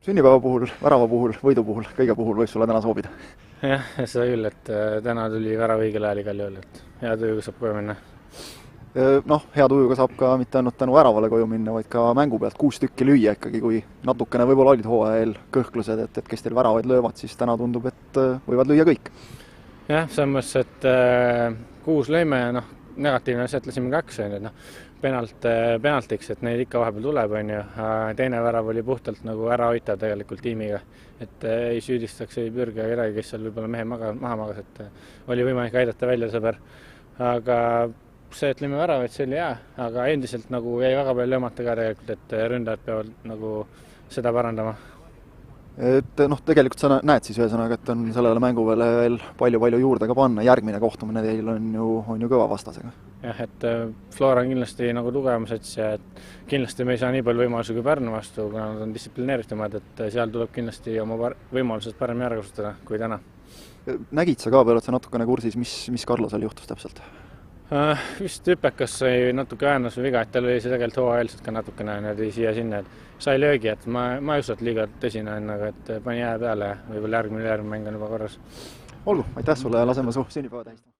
Sünnipäeva puhul, värava puhul, võidu puhul, kõige puhul võib sulle täna soovida? Jah, seda küll, et täna tuli värav õigel ajal igal juhul, et hea tujuga saab koju minna. Noh, hea tujuga saab ka mitte ainult tänu väravale koju minna, vaid ka mängu pealt 6 tükki lüüa ikkagi, kui natukene võib-olla olid hooajal kõhklused, et kes teil väravaid löövad, siis täna tundub, et võivad lüüa kõik. Jah, selles mõttes, et 6 lõime ja negatiivne asja, et lasime 2, penaltiks, et neid ikka vahepeal tuleb, teine värav oli puhtalt nagu ära hoitav tegelikult tiimiga, et ei süüdistaks, ei pürgi kedagi, kes seal võib-olla mehe maha magas, et oli võimalik aidata välja sõber, aga see, et lõime väravaid, see oli hea, aga endiselt nagu jäi väga palju löömata ka tegelikult, et ründajad peavad nagu seda parandama. Et tegelikult sa näed siis ühesõnaga, et on sellele mänguvele veel palju juurde ka panna, järgmine kohtumine teil on ju kõva vastasega. Jah, et Flora on kindlasti nagu tugevam sats ja et kindlasti me ei saa nii palju võimalusi kui Pärnu vastu, kuna nad on distsiplineeritumad, et seal tuleb kindlasti oma võimalused paremini ära kasutada kui täna. Nägid sa ka või oled sa natukene kursis, mis Carlosel juhtus täpselt? Vist hüpekas sai natuke väänus või viga, et tal oli see tegelikult hooajaliselt ka natukene siia-sinna, et sai löögi, et ma ei usu, et liiga tõsine on, aga et pani jää peale ja võib-olla järgmine mäng on juba korras. Olgu, aitäh sulle ja laseme su sünnipäeva tähistama.